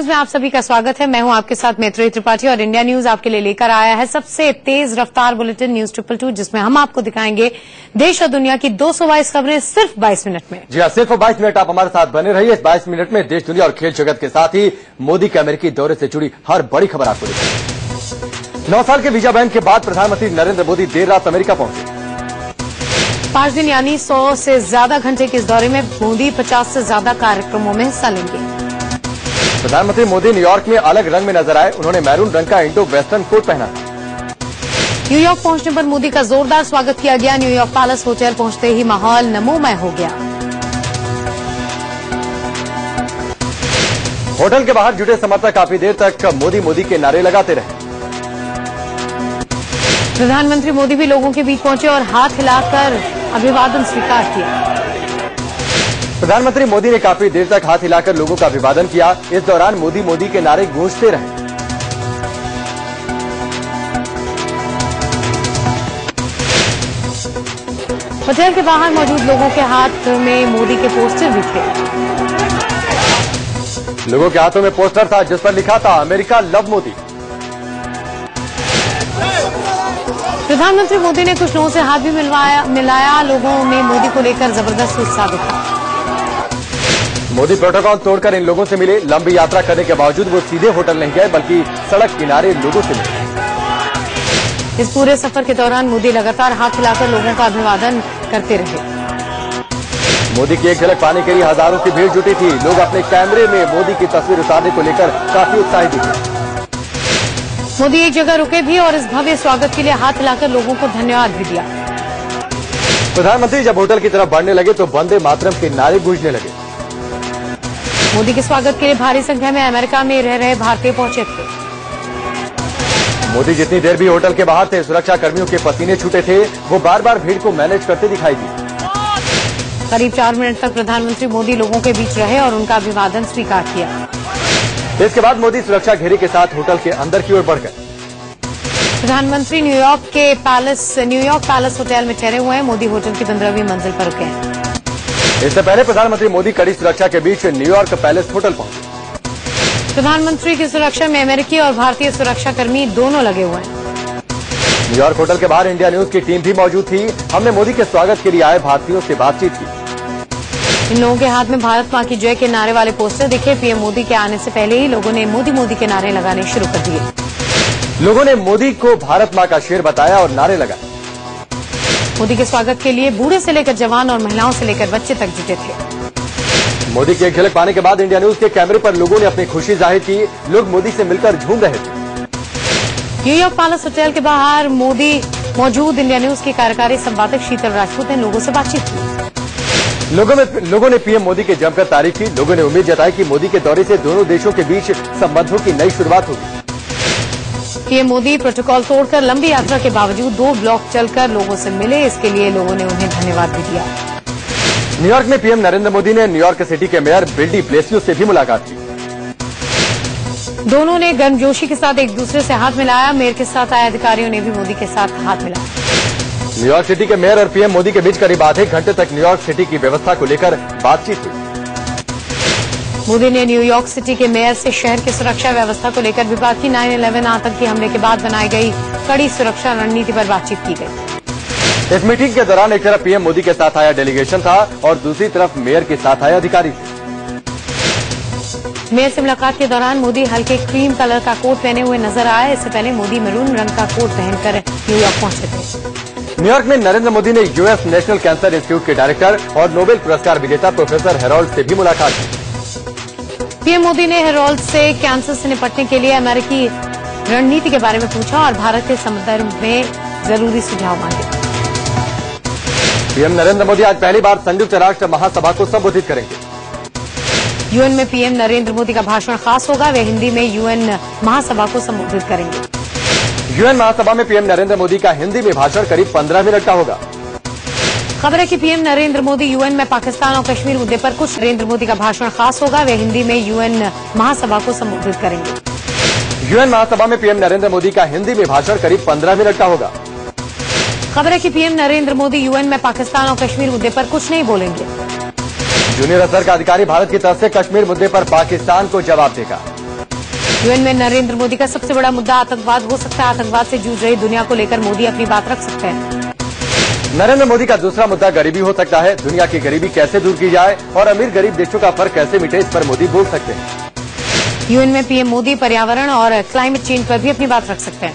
News में आप सभी का स्वागत है। मैं हूं आपके साथ मैत्री त्रिपाठी और इंडिया न्यूज आपके लिए लेकर आया है सबसे तेज रफ्तार बुलेटिन न्यूज 222, जिसमें हम आपको दिखाएंगे देश और दुनिया की 222 खबरें सिर्फ 22 मिनट में। जी हाँ, सिर्फ 22 मिनट आप हमारे साथ बने रहिए। इस 22 मिनट में देश, दुनिया और खेल जगत के साथ ही मोदी के अमेरिकी दौरे से जुड़ी हर बड़ी खबर आपको दिखाएंगे। 9 साल के वीजा बैन के बाद प्रधानमंत्री नरेंद्र मोदी देर रात अमेरिका पहुंचे। 5 दिन यानी 100 से ज्यादा घंटे के इस दौरे में मोदी 50 से ज्यादा कार्यक्रमों में हिस्सा लेंगे। प्रधानमंत्री मोदी न्यूयॉर्क में अलग रंग में नजर आए। उन्होंने मैरून रंग का इंडो वेस्टर्न कोट पहना था। न्यूयॉर्क पहुंचने पर मोदी का जोरदार स्वागत किया गया। न्यूयॉर्क पैलेस होटल पहुंचते ही माहौल नमोमय हो गया। होटल के बाहर जुटे समर्थक काफी देर तक मोदी मोदी के नारे लगाते रहे। प्रधानमंत्री मोदी भी लोगों के बीच पहुंचे और हाथ हिलाकर अभिवादन स्वीकार किया। प्रधानमंत्री मोदी ने काफी देर तक हाथ हिलाकर लोगों का अभिवादन किया। इस दौरान मोदी मोदी के नारे गूंजते रहे। होटल के बाहर मौजूद लोगों के हाथ में मोदी के पोस्टर भी थे। लोगों के हाथों में पोस्टर था जिस पर लिखा था अमेरिका लव मोदी। प्रधानमंत्री मोदी ने कुछ लोगों से हाथ भी मिलाया। लोगों में मोदी को लेकर जबरदस्त उत्साह दिखा। मोदी प्रोटोकॉल तोड़कर इन लोगों से मिले। लंबी यात्रा करने के बावजूद वो सीधे होटल नहीं गए, बल्कि सड़क किनारे लोगों से मिले। इस पूरे सफर के दौरान मोदी लगातार हाथ हिलाकर लोगों का अभिवादन करते रहे। मोदी की एक झलक पाने के लिए हजारों की भीड़ जुटी थी। लोग अपने कैमरे में मोदी की तस्वीर उतारने को लेकर काफी उत्साहित दिखे। मोदी एक जगह रुके भी और इस भव्य स्वागत के लिए हाथ हिलाकर लोगों को धन्यवाद भी दिया। प्रधानमंत्री जब होटल की तरफ बढ़ने लगे तो वंदे मातरम के नारे गूंजने लगे। मोदी के स्वागत के लिए भारी संख्या में अमेरिका में रह रहे भारतीय पहुंचे थे। मोदी जितनी देर भी होटल के बाहर थे, सुरक्षा कर्मियों के पसीने छूटे थे। वो बार बार भीड़ को मैनेज करते दिखाई दिए। करीब 4 मिनट तक प्रधानमंत्री मोदी लोगों के बीच रहे और उनका अभिवादन स्वीकार किया। इसके बाद मोदी सुरक्षा घेरे के साथ होटल के अंदर की ओर बढ़ गए। प्रधानमंत्री न्यूयॉर्क पैलेस होटल में ठहरे हुए हैं। मोदी होटल की 15वीं मंजिल पर रुके हैं। इससे पहले प्रधानमंत्री मोदी कड़ी सुरक्षा के बीच न्यूयॉर्क पैलेस होटल पहुंचे। प्रधानमंत्री की सुरक्षा में अमेरिकी और भारतीय सुरक्षा कर्मी दोनों लगे हुए हैं। न्यूयॉर्क होटल के बाहर इंडिया न्यूज की टीम भी मौजूद थी। हमने मोदी के स्वागत के लिए आए भारतीयों से बातचीत की। इन लोगों के हाथ में भारत मां की जय के नारे वाले पोस्टर दिखे। पीएम मोदी के आने से पहले ही लोगों ने मोदी मोदी के नारे लगाने शुरू कर दिए। लोगों ने मोदी को भारत मां का शेर बताया और नारे लगाए। मोदी के स्वागत के लिए बूढ़े से लेकर जवान और महिलाओं से लेकर बच्चे तक जुटे थे। मोदी की एक झलक पाने के बाद इंडिया न्यूज के कैमरे पर लोगों ने अपनी खुशी जाहिर की। लोग मोदी से मिलकर झूम रहे थे। न्यूयॉर्क पैलेस होटल के बाहर मौजूद इंडिया न्यूज के कार्यकारी संपादक शीतल राजपूत ने लोगों से बातचीत की। लोगों ने पीएम मोदी की जमकर तारीफ की। लोगों ने उम्मीद जताई कि मोदी के दौरे से दोनों देशों के बीच संबंधों की नई शुरुआत होगी। पीएम मोदी प्रोटोकॉल तोड़कर लंबी यात्रा के बावजूद 2 ब्लॉक चलकर लोगों से मिले। इसके लिए लोगों ने उन्हें धन्यवाद भी दिया। न्यूयॉर्क में पीएम नरेंद्र मोदी ने न्यूयॉर्क सिटी के मेयर बिल डी ब्लेसियो से भी मुलाकात की। दोनों ने गर्मजोशी के साथ एक दूसरे से हाथ मिलाया। मेयर के साथ आए अधिकारियों ने भी मोदी के साथ हाथ मिलाया। न्यूयॉर्क सिटी के मेयर और पीएम मोदी के बीच करीब आधे घंटे तक न्यूयॉर्क सिटी की व्यवस्था को लेकर बातचीत हुई। मोदी ने न्यूयॉर्क सिटी के मेयर से शहर की सुरक्षा व्यवस्था को लेकर भी बात की। 9/11 आतंकी हमले के बाद बनाई गई कड़ी सुरक्षा रणनीति पर बातचीत की गई। इस मीटिंग के दौरान एक तरफ पीएम मोदी के साथ आया डेलीगेशन था और दूसरी तरफ मेयर के साथ आए अधिकारी थे। मेयर से मुलाकात के दौरान मोदी हल्के क्रीम कलर का कोट पहने हुए नजर आए। इससे पहले मोदी मैरून रंग का कोट पहनकर न्यूयॉर्क पहुंचे थे। न्यूयॉर्क में नरेंद्र मोदी ने यूएस नेशनल कैंसर इंस्टीट्यूट के डायरेक्टर और नोबेल पुरस्कार विजेता प्रोफेसर हेरोल्ड से भी मुलाकात की। पीएम मोदी ने हेरोल्ड से कैंसर से निपटने के लिए अमेरिकी रणनीति के बारे में पूछा और भारत के संदर्भ में जरूरी सुझाव मांगे। पीएम नरेंद्र मोदी आज पहली बार संयुक्त राष्ट्र महासभा को संबोधित करेंगे। यूएन में पीएम नरेंद्र मोदी का भाषण खास होगा। वे हिंदी में यूएन महासभा को संबोधित करेंगे। यूएन महासभा में पीएम नरेंद्र मोदी का हिंदी में भाषण करीब 15 मिनट का होगा। खबर है कि पीएम नरेंद्र मोदी यूएन में पाकिस्तान और कश्मीर मुद्दे पर कुछ नरेंद्र मोदी का भाषण खास होगा। वे हिंदी में यूएन महासभा को संबोधित करेंगे। यूएन महासभा में पीएम नरेंद्र मोदी का हिंदी में भाषण करीब 15 मिनट का होगा। खबर है कि पीएम नरेंद्र मोदी यूएन में पाकिस्तान और कश्मीर मुद्दे पर कुछ नहीं बोलेंगे। जूनियर अफसर का अधिकारी भारत की तरफ से कश्मीर मुद्दे पर पाकिस्तान को जवाब देगा। यूएन में नरेंद्र मोदी का सबसे बड़ा मुद्दा आतंकवाद हो सकता है। आतंकवाद से जूझ रही दुनिया को लेकर मोदी अपनी बात रख सकते हैं। नरेंद्र मोदी का दूसरा मुद्दा गरीबी हो सकता है। दुनिया की गरीबी कैसे दूर की जाए और अमीर गरीब देशों का फर्क कैसे मिटे, इस पर मोदी बोल सकते हैं। यूएन में पीएम मोदी पर्यावरण और क्लाइमेट चेंज पर भी अपनी बात रख सकते हैं।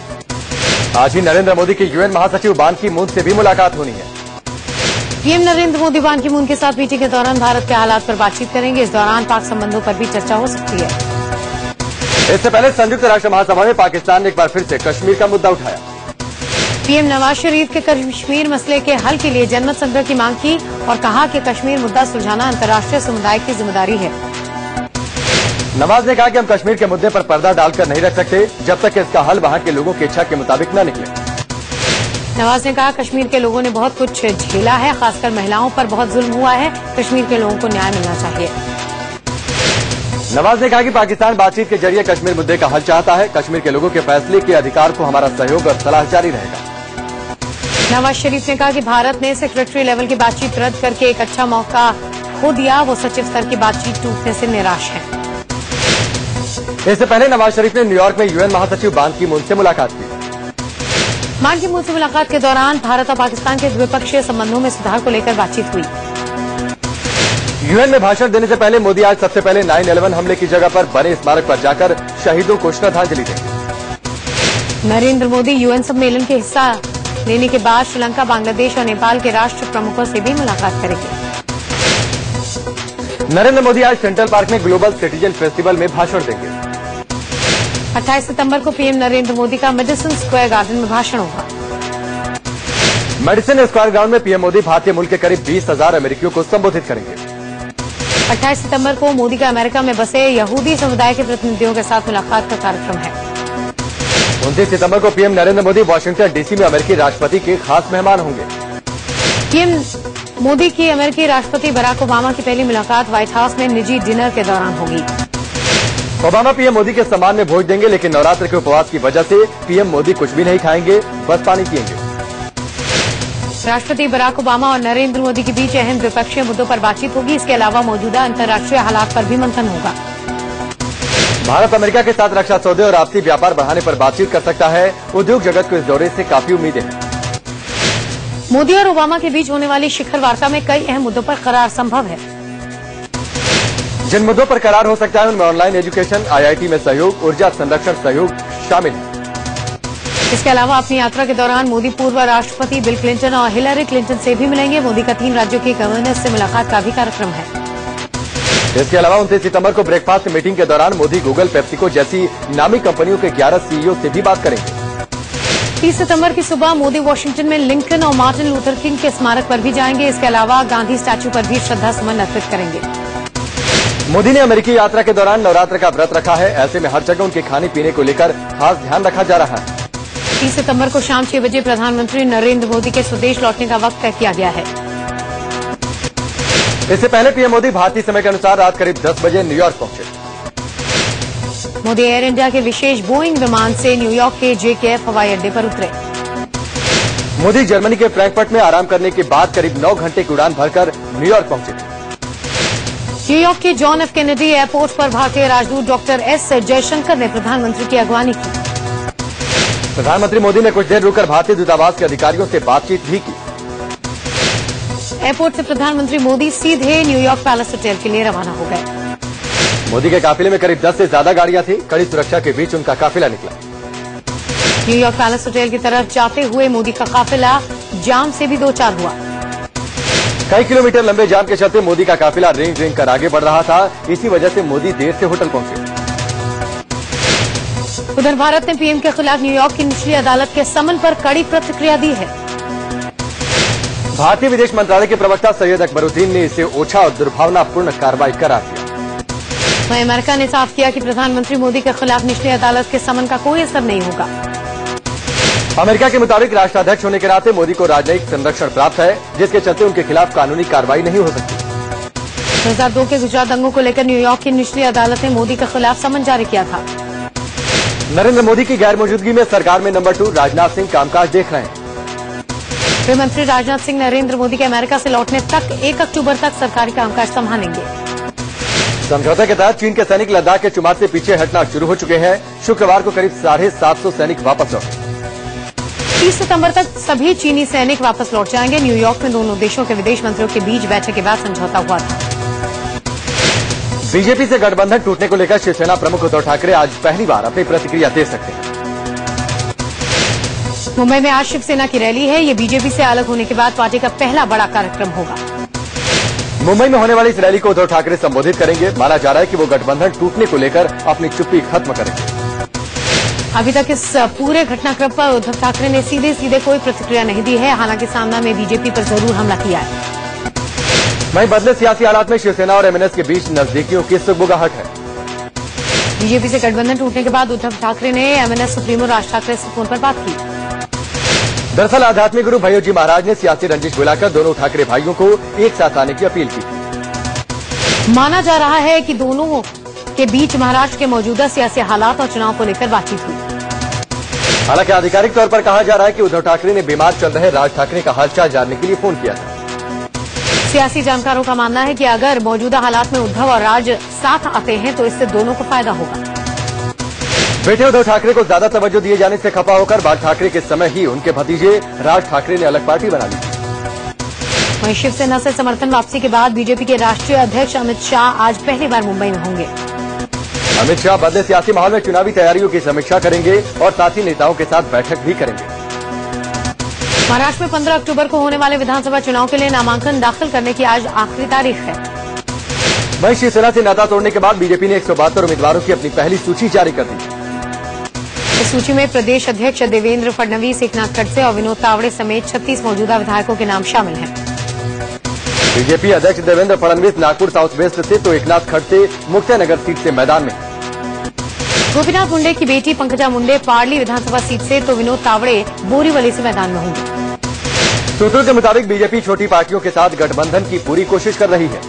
आज ही नरेंद्र मोदी की यूएन महासचिव बान की मून से भी मुलाकात होनी है। पीएम नरेंद्र मोदी बान की मून के साथ मीटिंग के दौरान भारत के हालात पर बातचीत करेंगे। इस दौरान पाक संबंधों पर भी चर्चा हो सकती है। इससे पहले संयुक्त राष्ट्र महासभा में पाकिस्तान ने एक बार फिर से कश्मीर का मुद्दा उठाया। पीएम नवाज शरीफ के कश्मीर मसले के हल के लिए जनमत संग्रह की मांग की और कहा कि कश्मीर मुद्दा सुलझाना अंतर्राष्ट्रीय समुदाय की जिम्मेदारी है। नवाज ने कहा कि हम कश्मीर के मुद्दे पर पर्दा डालकर नहीं रख सकते जब तक कि इसका हल वहां के लोगों की इच्छा के मुताबिक न निकले। नवाज ने कहा कश्मीर के लोगों ने बहुत कुछ झेला है, खासकर महिलाओं पर बहुत जुल्म हुआ है। कश्मीर के लोगों को न्याय मिलना चाहिए। नवाज ने कहा कि पाकिस्तान बातचीत के जरिए कश्मीर मुद्दे का हल चाहता है। कश्मीर के लोगों के फैसले के अधिकार को हमारा सहयोग और सलाह जारी रहेगा। नवाज शरीफ ने कहा कि भारत ने सेक्रेटरी लेवल की बातचीत रद्द करके एक अच्छा मौका खो दिया। वो सचिव स्तर की बातचीत टूटने से निराश है। इससे पहले नवाज शरीफ ने न्यूयॉर्क में यूएन महासचिव बान की मून से मुलाकात की। बान की मून से मुलाकात के दौरान भारत और पाकिस्तान के द्विपक्षीय संबंधों में सुधार को लेकर बातचीत हुई। यूएन में भाषण देने से पहले मोदी आज सबसे पहले 9/11 हमले की जगह पर बने स्मारक पर जाकर शहीदों को श्रद्धांजलि देंगे। नरेंद्र मोदी यूएन सम्मेलन के हिस्सा लेने के बाद श्रीलंका, बांग्लादेश और नेपाल के राष्ट्र प्रमुखों से भी मुलाकात करेंगे। नरेंद्र मोदी आज सेंट्रल पार्क में ग्लोबल सिटीजन फेस्टिवल में भाषण देंगे। 28 सितंबर को पीएम नरेंद्र मोदी का मेडिसन स्क्वायर गार्डन में भाषण होगा। मेडिसन स्क्वायर ग्राउंड में पीएम मोदी भारतीय मूल के करीब 20,000 अमेरिकियों को संबोधित करेंगे। 28 सितंबर को मोदी का अमेरिका में बसे यहूदी समुदाय के प्रतिनिधियों के साथ मुलाकात का कार्यक्रम है। 29 सितंबर को PM Narendra Modi Washington DC में अमेरिकी राष्ट्रपति के खास मेहमान होंगे। पीएम मोदी की अमेरिकी राष्ट्रपति बराक ओबामा की पहली मुलाकात व्हाइट हाउस में निजी डिनर के दौरान होगी। ओबामा पीएम मोदी के सम्मान में भोज देंगे, लेकिन नवरात्र के उपवास की वजह से पीएम मोदी कुछ भी नहीं खाएंगे, बस पानी पिएंगे। राष्ट्रपति बराक ओबामा और नरेंद्र मोदी के बीच अहम द्विपक्षीय मुद्दों पर बातचीत होगी। इसके अलावा मौजूदा अंतर्राष्ट्रीय हालात पर भी मंथन होगा। भारत अमेरिका के साथ रक्षा सौदे और आपसी व्यापार बढ़ाने पर बातचीत कर सकता है। उद्योग जगत को इस दौरे से काफी उम्मीदें हैं। मोदी और ओबामा के बीच होने वाली शिखर वार्ता में कई अहम मुद्दों पर करार संभव है। जिन मुद्दों पर करार हो सकता है उनमें ऑनलाइन एजुकेशन, आईआईटी में सहयोग, ऊर्जा संरक्षण सहयोग शामिल है। इसके अलावा अपनी यात्रा के दौरान मोदी पूर्व राष्ट्रपति बिल क्लिंटन और हिलरी क्लिंटन से भी मिलेंगे। मोदी का 3 राज्यों के गवर्नर से मुलाकात का भी कार्यक्रम है। इसके अलावा 29 सितंबर को ब्रेकफास्ट मीटिंग के दौरान मोदी गूगल, पेप्सिको जैसी नामी कंपनियों के 11 सीईओ से भी बात करेंगे। 30 सितंबर की सुबह मोदी वॉशिंगटन में लिंकन और मार्टिन लूथर किंग के स्मारक पर भी जाएंगे। इसके अलावा गांधी स्टैच्यू पर भी श्रद्धा सुमन अर्पित करेंगे। मोदी ने अमेरिकी यात्रा के दौरान नवरात्र का व्रत रखा है। ऐसे में हर जगह उनके खाने पीने को लेकर खास ध्यान रखा जा रहा है। 30 सितंबर को शाम 6 बजे प्रधानमंत्री नरेंद्र मोदी के स्वदेश लौटने का वक्त तय किया गया है। इससे पहले पीएम मोदी भारतीय समय के अनुसार रात करीब 10 बजे न्यूयॉर्क पहुंचे। मोदी एयर इंडिया के विशेष बोइंग विमान से न्यूयॉर्क के JKF हवाई अड्डे पर उतरे। मोदी जर्मनी के फ्रैंकफर्ट में आराम करने के बाद करीब 9 घंटे की उड़ान भरकर न्यूयॉर्क पहुंचे। न्यूयॉर्क के जॉन एफ कैनेडी एयरपोर्ट पर भारतीय राजदूत डॉक्टर एस जयशंकर ने प्रधानमंत्री की अगवानी की। प्रधानमंत्री मोदी ने कुछ देर रुककर भारतीय दूतावास के अधिकारियों से बातचीत भी की। एयरपोर्ट से प्रधानमंत्री मोदी सीधे न्यूयॉर्क पैलेस होटल के लिए रवाना हो गए। मोदी के काफिले में करीब 10 से ज्यादा गाड़ियां थी। कड़ी सुरक्षा के बीच उनका काफिला निकला। न्यूयॉर्क पैलेस होटल की तरफ जाते हुए मोदी का काफिला जाम से भी 2-4 हुआ। कई किलोमीटर लंबे जाम के चलते मोदी का काफिला रेंग रेंग कर आगे बढ़ रहा था। इसी वजह से मोदी देर से होटल पहुंचे। उधर भारत ने पीएम के खिलाफ न्यूयॉर्क की निचली अदालत के समन पर कड़ी प्रतिक्रिया दी है। भारतीय विदेश मंत्रालय के प्रवक्ता सैयद अकबरुद्दीन ने इसे ओछा और दुर्भावनापूर्ण कार्रवाई करार दिया। वहीं अमेरिका ने साफ किया कि प्रधानमंत्री मोदी के खिलाफ निचली अदालत के समन का कोई असर नहीं होगा। अमेरिका के मुताबिक राष्ट्राध्यक्ष होने के नाते मोदी को राजनयिक संरक्षण प्राप्त है, जिसके चलते उनके खिलाफ कानूनी कार्रवाई नहीं हो सकती। 2002 के गुजरात दंगों को लेकर न्यूयॉर्क की निचली अदालत ने मोदी के खिलाफ समन जारी किया था। नरेंद्र मोदी की गैर मौजूदगी में सरकार में नंबर 2 राजनाथ सिंह कामकाज देख रहे हैं। गृह मंत्री राजनाथ सिंह नरेंद्र मोदी के अमेरिका से लौटने तक 1 अक्टूबर तक सरकारी कामकाज संभालेंगे। समझौते के तहत चीन के सैनिक लद्दाख के चुमार से पीछे हटना शुरू हो चुके हैं। शुक्रवार को करीब 750 सैनिक वापस लौटे। 30 सितंबर तक सभी चीनी सैनिक वापस लौट जाएंगे। न्यूयॉर्क में दोनों देशों के विदेश मंत्रियों के बीच बैठक के बाद समझौता हुआ था। बीजेपी से गठबंधन टूटने को लेकर शिवसेना प्रमुख उद्धव ठाकरे आज पहली बार अपनी प्रतिक्रिया दे सकते हैं। मुंबई में आज शिवसेना की रैली है। ये बीजेपी से अलग होने के बाद पार्टी का पहला बड़ा कार्यक्रम होगा। मुंबई में होने वाली इस रैली को उद्धव ठाकरे संबोधित करेंगे। माना जा रहा है कि वो गठबंधन टूटने को लेकर अपनी चुप्पी खत्म करेंगे। अभी तक इस पूरे घटनाक्रम पर उद्धव ठाकरे ने सीधे सीधे कोई प्रतिक्रिया नहीं दी है। हालांकि सामना में बीजेपी पर जरूर हमला किया है। वहीं बदले सियासी हालात में शिवसेना और एमएनएस के बीच नजदीकियों की सुगबुगाहट है। बीजेपी से गठबंधन टूटने के बाद उद्धव ठाकरे ने एमएनएस सुप्रीमो राज ठाकरे से फोन पर बात की। दरअसल आध्यात्मिक गुरु भैयोजी महाराज ने सियासी रंजिश बुलाकर दोनों ठाकरे भाइयों को एक साथ आने की अपील की। माना जा रहा है कि दोनों के बीच महाराष्ट्र के मौजूदा सियासी हालात और चुनाव को लेकर बातचीत हुई। हालांकि आधिकारिक तौर पर कहा जा रहा है कि उद्धव ठाकरे ने बीमार चल रहे राज ठाकरे का हालचाल जानने के लिए फोन किया था। सियासी जानकारों का मानना है कि अगर मौजूदा हालात में उद्धव और राज साथ आते हैं तो इससे दोनों को फायदा होगा। बेटे उद्धव ठाकरे को ज्यादा तवज्जो दिए जाने से खफा होकर बाल ठाकरे के समय ही उनके भतीजे राज ठाकरे ने अलग पार्टी बना ली। वहीं शिवसेना से समर्थन वापसी के बाद बीजेपी के राष्ट्रीय अध्यक्ष अमित शाह आज पहली बार मुंबई में होंगे। अमित शाह बदले सियासी माहौल में चुनावी तैयारियों की समीक्षा करेंगे और साथी नेताओं के साथ बैठक भी करेंगे। महाराष्ट्र में 15 अक्टूबर को होने वाले विधानसभा चुनाव के लिए नामांकन दाखिल करने की आज आखिरी तारीख है। वहीं शिवसेना से नाता तोड़ने के बाद बीजेपी ने 172 उम्मीदवारों की अपनी पहली सूची जारी कर दी। इस सूची में प्रदेश अध्यक्ष देवेंद्र फडणवीस, एकनाथ खड़से और विनोद तावड़े समेत 36 मौजूदा विधायकों के नाम शामिल हैं। बीजेपी अध्यक्ष देवेंद्र फडणवीस नागपुर साउथ वेस्ट से तो एकनाथ खड़से मुक्तिनगर सीट से मैदान में। गोपीनाथ मुंडे की बेटी पंकजा मुंडे पार्ली विधानसभा सीट से तो विनोद तावड़े बोरीवली से मैदान में होंगे। सूत्रों के मुताबिक बीजेपी छोटी पार्टियों के साथ गठबंधन की पूरी कोशिश कर रही है।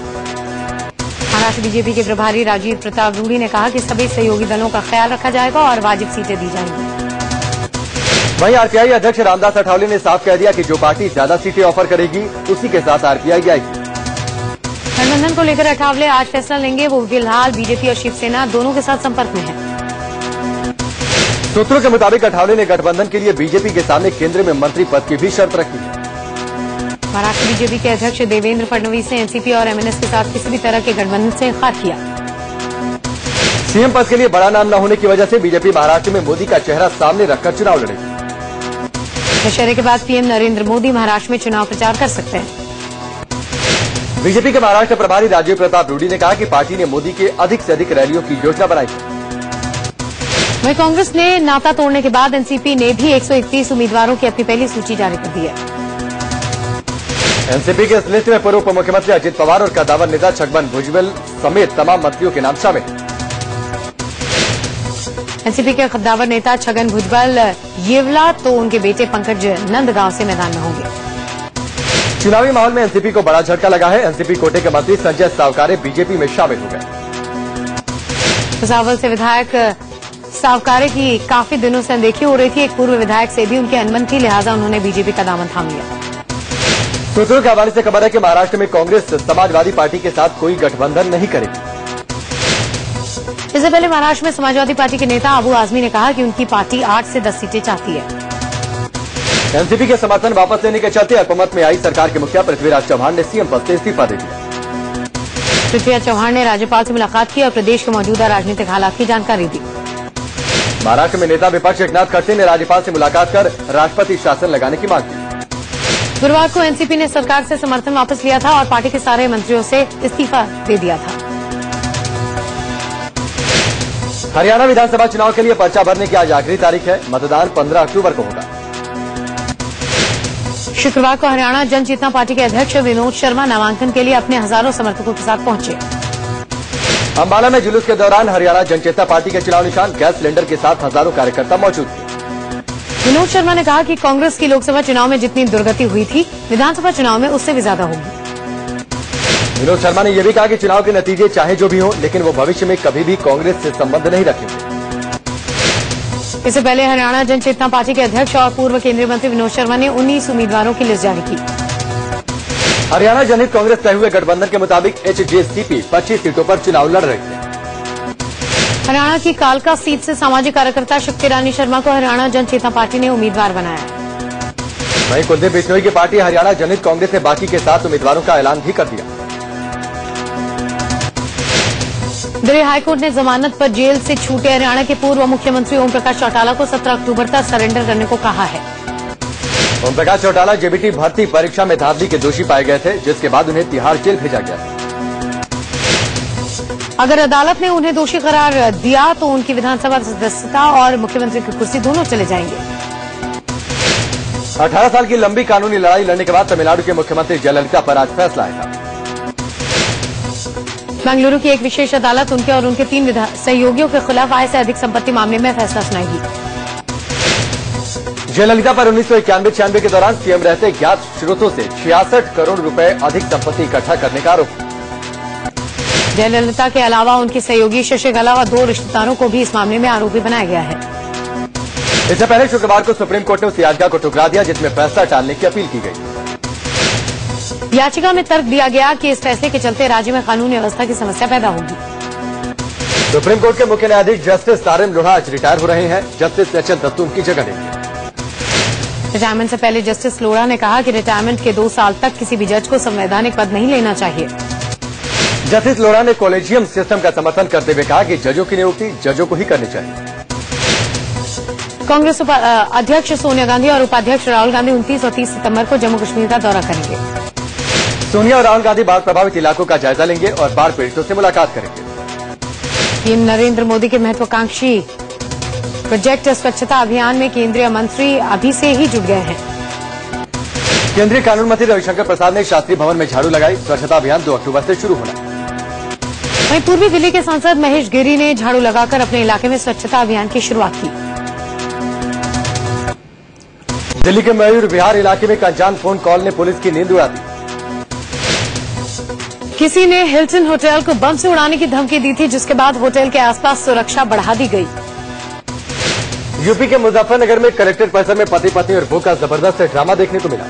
महाराष्ट्र बीजेपी के प्रभारी राजीव प्रताप रूडी ने कहा कि सभी सहयोगी दलों का ख्याल रखा जाएगा और वाजिब सीटें दी जाएंगी। वहीं आरपीआई अध्यक्ष रामदास अठावले ने साफ कह दिया कि जो पार्टी ज्यादा सीटें ऑफर करेगी उसी के साथ आरपीआई जाएगी। गठबंधन को लेकर अठावले आज फैसला लेंगे। वो फिलहाल बीजेपी और शिवसेना दोनों के साथ संपर्क में है। सूत्रों के मुताबिक अठावले ने गठबंधन के लिए बीजेपी के सामने केंद्र में मंत्री पद की भी शर्त रखी है। महाराष्ट्र बीजेपी के अध्यक्ष देवेंद्र फडणवीस ने एनसीपी और एमएनएस के साथ किसी भी तरह के गठबंधन से इनकार किया। सीएम पद के लिए बड़ा नाम न होने की वजह से बीजेपी महाराष्ट्र में मोदी का चेहरा सामने रखकर चुनाव लड़ेगी। दशहरे के बाद पीएम नरेंद्र मोदी महाराष्ट्र में चुनाव प्रचार कर सकते हैं। बीजेपी के महाराष्ट्र प्रभारी राजीव प्रताप रूडी ने कहा कि पार्टी ने मोदी के अधिक से अधिक रैलियों की योजना बनाई है। वहीं कांग्रेस ने नाता तोड़ने के बाद एनसीपी ने भी 131 उम्मीदवारों की अपनी पहली सूची जारी कर दी है। एनसीपी के इस लिस्ट में पूर्व उप मुख्यमंत्री अजित पवार और कद्दावर नेता छगन भुजबल समेत तमाम मंत्रियों के नाम शामिल हैं। एनसीपी के कद्दावर नेता छगन भुजबल येवला तो उनके बेटे पंकज नंदगांव से मैदान में होंगे। चुनावी माहौल में एनसीपी को बड़ा झटका लगा है। एनसीपी कोटे के मंत्री संजय सावकारे बीजेपी में शामिल हो गए। भुसावल से विधायक सावकारे की काफी दिनों से अनदेखी हो रही थी। एक पूर्व विधायक से भी उनकी अनबन थी, लिहाजा उन्होंने बीजेपी का दामन थाम लिया। सूत्रों के हवाले से खबर है कि महाराष्ट्र में कांग्रेस समाजवादी पार्टी के साथ कोई गठबंधन नहीं करेगी। इससे पहले महाराष्ट्र में समाजवादी पार्टी के नेता अबू आजमी ने कहा कि उनकी पार्टी 8 से 10 सीटें चाहती है। एनसीपी के समर्थन वापस लेने के चलते अल्पमत में आई सरकार के मुखिया पृथ्वीराज चौहान ने सीएम पद से इस्तीफा दे दिया। पृथ्वीराज चौहान ने राज्यपाल से मुलाकात की और प्रदेश के मौजूदा राजनीतिक हालात की जानकारी दी। महाराष्ट्र में नेता विपक्ष एकनाथ खड़से ने राज्यपाल से मुलाकात कर राष्ट्रपति शासन लगाने की मांग की। गुरुवार को एनसीपी ने सरकार से समर्थन वापस लिया था और पार्टी के सारे मंत्रियों से इस्तीफा दे दिया था। हरियाणा विधानसभा चुनाव के लिए पर्चा भरने की आज आखिरी तारीख है। मतदान 15 अक्टूबर को होगा। शुक्रवार को हरियाणा जन चेतना पार्टी के अध्यक्ष विनोद शर्मा नामांकन के लिए अपने हजारों समर्थकों के साथ पहुंचे। अंबाला में जुलूस के दौरान हरियाणा जन चेतना पार्टी के चुनाव निशान गैस सिलेंडर के साथ हजारों कार्यकर्ता मौजूद थे। विनोद शर्मा ने कहा कि कांग्रेस की लोकसभा चुनाव में जितनी दुर्गति हुई थी, विधानसभा चुनाव में उससे भी ज्यादा होगी। विनोद शर्मा ने यह भी कहा कि चुनाव के नतीजे चाहे जो भी हों, लेकिन वो भविष्य में कभी भी कांग्रेस से संबंध नहीं रखेंगे। इससे पहले हरियाणा जन चेतना पार्टी के अध्यक्ष और पूर्व केंद्रीय मंत्री विनोद शर्मा ने 19 उम्मीदवारों की लिस्ट जारी की। हरियाणा जनहित कांग्रेस तय हुए गठबंधन के मुताबिक एचजेसीपी 25 सीटों पर चुनाव लड़ रही है। हरियाणा की कालका सीट से सामाजिक कार्यकर्ता शक्ति रानी शर्मा को हरियाणा जन चेतना पार्टी ने उम्मीदवार बनाया है। वहीं कुलदीप बिश्नोई की पार्टी हरियाणा जनहित कांग्रेस ने बाकी के 7 उम्मीदवारों का ऐलान भी कर दिया। दिल्ली हाईकोर्ट ने जमानत पर जेल से छूटे हरियाणा के पूर्व मुख्यमंत्री ओम प्रकाश चौटाला को 17 अक्टूबर तक सरेंडर करने को कहा है। ओम प्रकाश चौटाला जेबीटी भर्ती परीक्षा में धांधली के दोषी पाए गए थे, जिसके बाद उन्हें तिहाड़ जेल भेजा गया। अगर अदालत ने उन्हें दोषी करार दिया तो उनकी विधानसभा सदस्यता और मुख्यमंत्री की कुर्सी दोनों चले जाएंगे। 18 साल की लंबी कानूनी लड़ाई लड़ने के बाद तमिलनाडु के मुख्यमंत्री जयललिता पर आज फैसला आएगा। बेंगलुरु की एक विशेष अदालत उनके और उनके 3 सहयोगियों के खिलाफ आय से अधिक संपत्ति मामले में फैसला सुनाएगी। जयललिता पर 1991-96 के दौरान सीएम रहते ज्ञात स्रोतों से 66 करोड़ रुपए अधिक संपत्ति इकट्ठा करने का आरोप। जयललिता के अलावा उनके सहयोगी शशिकला व 2 रिश्तेदारों को भी इस मामले में आरोपी बनाया गया है। इससे पहले शुक्रवार को सुप्रीम कोर्ट ने उस याचिका को ठुकरा दिया जिसमें फैसला टालने की अपील की गई। याचिका में तर्क दिया गया कि इस फैसले के चलते राज्य में कानून व्यवस्था की समस्या पैदा होगी। सुप्रीम कोर्ट के मुख्य न्यायाधीश जस्टिस तारिम लोढ़ा आज रिटायर हो रहे हैं। जस्टिस एचएल दत्तू उनकी जगह लेंगे। रिटायरमेंट से पहले जस्टिस लोढ़ा ने कहा कि रिटायरमेंट के 2 साल तक किसी भी जज को संवैधानिक पद नहीं लेना चाहिए। जस्टिस लोढ़ा ने कॉलेजियम सिस्टम का समर्थन करते हुए कहा कि जजों की नियुक्ति जजों को ही करनी चाहिए। कांग्रेस अध्यक्ष सोनिया गांधी और उपाध्यक्ष राहुल गांधी 29 और 30 सितंबर को जम्मू कश्मीर का दौरा करेंगे। सोनिया और राहुल गांधी बाढ़ प्रभावित इलाकों का जायजा लेंगे और बाढ़ पीड़ितों से मुलाकात करेंगे। पीएम नरेंद्र मोदी के महत्वाकांक्षी प्रोजेक्ट स्वच्छता अभियान में केंद्रीय मंत्री अभी से ही जुट गए हैं। केंद्रीय कानून मंत्री रविशंकर प्रसाद ने शास्त्री भवन में झाड़ू लगाई। स्वच्छता अभियान 2 अक्टूबर से शुरू होना। वहीं पूर्वी दिल्ली के सांसद महेश गिरी ने झाड़ू लगाकर अपने इलाके में स्वच्छता अभियान की शुरुआत की। दिल्ली के मयूर विहार इलाके में एक अनजान फोन कॉल ने पुलिस की नींद उड़ा दी। किसी ने हिल्टन होटल को बम से उड़ाने की धमकी दी थी, जिसके बाद होटल के आसपास सुरक्षा बढ़ा दी गई। यूपी के मुजफ्फरनगर में कलेक्ट्रेट परिसर में पति पत्नी और बहू का जबरदस्त ड्रामा देखने को मिला।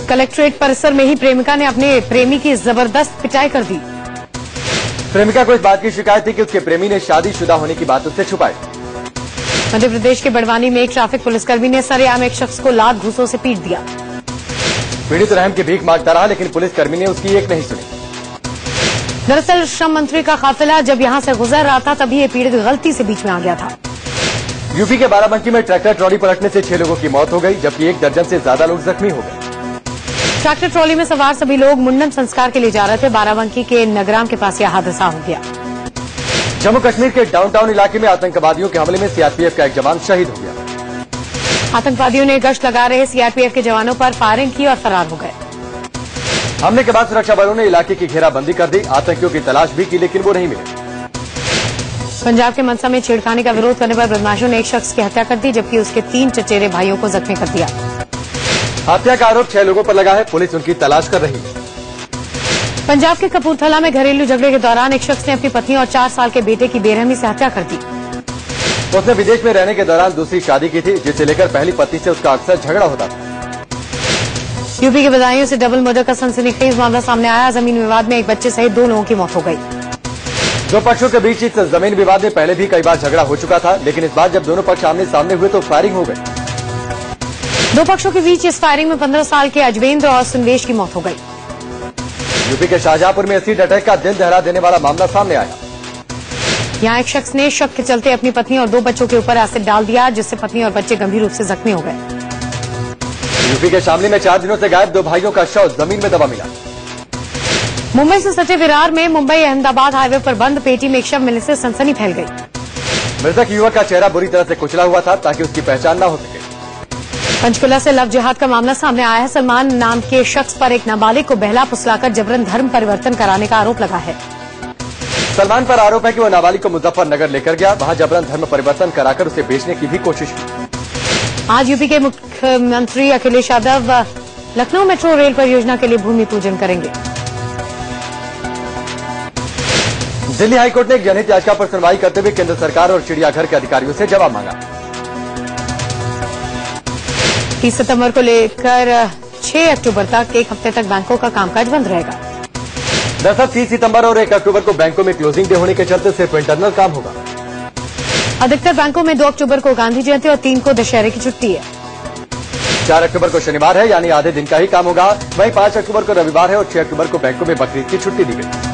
कलेक्ट्रेट परिसर में ही प्रेमिका ने अपने प्रेमी की जबरदस्त पिटाई कर दी। प्रेमिका को इस बात की शिकायत थी कि उसके प्रेमी ने शादीशुदा होने की बात उससे छुपाई। मध्य प्रदेश के बड़वानी में एक ट्रैफिक पुलिसकर्मी ने सरेआम एक शख्स को लात घूंसों से पीट दिया। पीड़ित रहम की भीख मांगता रहा, लेकिन पुलिसकर्मी ने उसकी एक नहीं सुनी। दरअसल श्रम मंत्री का काफिला जब यहां से गुजर रहा था, तभी ये पीड़ित गलती से बीच में आ गया था। यूपी के बाराबंकी में ट्रैक्टर ट्रॉली पलटने से 6 लोगों की मौत हो गई, जबकि 1 दर्जन से ज्यादा लोग जख्मी हो गए। ट्रैक्टर ट्रॉली में सवार सभी लोग मुंडन संस्कार के लिए जा रहे थे। बाराबंकी के नगराम के पास यह हादसा हो गया। जम्मू कश्मीर के डाउनटाउन इलाके में आतंकवादियों के हमले में सीआरपीएफ का एक जवान शहीद हो गया। आतंकवादियों ने गश्त लगा रहे सीआरपीएफ के जवानों पर फायरिंग की और फरार हो गए। हमले के बाद सुरक्षा बलों ने इलाके की घेराबंदी कर दी। आतंकियों की तलाश भी की, लेकिन वो नहीं मिले। पंजाब के मनसा में छेड़खानी का विरोध करने पर बदमाशों ने एक शख्स की हत्या कर दी, जबकि उसके 3 चचेरे भाइयों को जख्मी कर दिया। हत्या का आरोप 6 लोगों पर लगा है। पुलिस उनकी तलाश कर रही है। पंजाब के कपूरथला में घरेलू झगड़े के दौरान एक शख्स ने अपनी पत्नी और 4 साल के बेटे की बेरहमी से हत्या कर दी। उसने विदेश में रहने के दौरान दूसरी शादी की थी, जिसे लेकर पहली पत्नी से उसका अक्सर झगड़ा होता था। यूपी के बदायूं से डबल मर्डर का सनसनीखेज मामला सामने आया। जमीन विवाद में एक बच्चे सहित 2 लोगों की मौत हो गई। 2 पक्षों के बीच इस जमीन विवाद में पहले भी कई बार झगड़ा हो चुका था, लेकिन इस बार जब दोनों पक्ष आमने सामने हुए तो फायरिंग हो गई। 2 पक्षों के बीच इस फायरिंग में 15 साल के अजवेंद्र और सुनवेश की मौत हो गई। यूपी के शाहजहांपुर में एसिड अटैक का दिल दहला देने वाला मामला सामने आया। यहाँ एक शख्स ने शक के चलते अपनी पत्नी और 2 बच्चों के ऊपर एसिड डाल दिया, जिससे पत्नी और बच्चे गंभीर रूप से जख्मी हो गए। यूपी के शामली में 4 दिनों से गायब 2 भाइयों का शव जमीन में दबा मिला। मुंबई से सटे विरार में मुंबई अहमदाबाद हाईवे पर बंद पेटी में एक शव मिलने से सनसनी फैल गई। मृतक युवक का चेहरा बुरी तरह से कुचला हुआ था, ताकि उसकी पहचान न हो सके। पंचकुला से लव जिहाद का मामला सामने आया है। सलमान नाम के शख्स पर एक नाबालिग को बहला फुसलाकर जबरन धर्म परिवर्तन कराने का आरोप लगा है। सलमान पर आरोप है कि वो नाबालिग को मुजफ्फरनगर लेकर गया, वहां जबरन धर्म परिवर्तन कराकर उसे बेचने की भी कोशिश की। आज यूपी के मुख्यमंत्री अखिलेश यादव लखनऊ मेट्रो रेल परियोजना के लिए भूमि पूजन करेंगे। दिल्ली हाईकोर्ट ने एक जनहित याचिका पर सुनवाई करते हुए केंद्र सरकार और चिड़ियाघर के अधिकारियों से जवाब मांगा। 30 सितंबर को लेकर 6 अक्टूबर तक 1 हफ्ते तक बैंकों का कामकाज बंद रहेगा। दरअसल 30 सितंबर और 1 अक्टूबर को बैंकों में क्लोजिंग डे होने के चलते सिर्फ इंटरनल काम होगा। अधिकतर बैंकों में 2 अक्टूबर को गांधी जयंती और 3 को दशहरे की छुट्टी है। 4 अक्टूबर को शनिवार है, यानी आधे दिन का ही काम होगा। वहीं 5 अक्टूबर को रविवार है और 6 अक्टूबर को बैंकों में बकरीद की छुट्टी दी गई।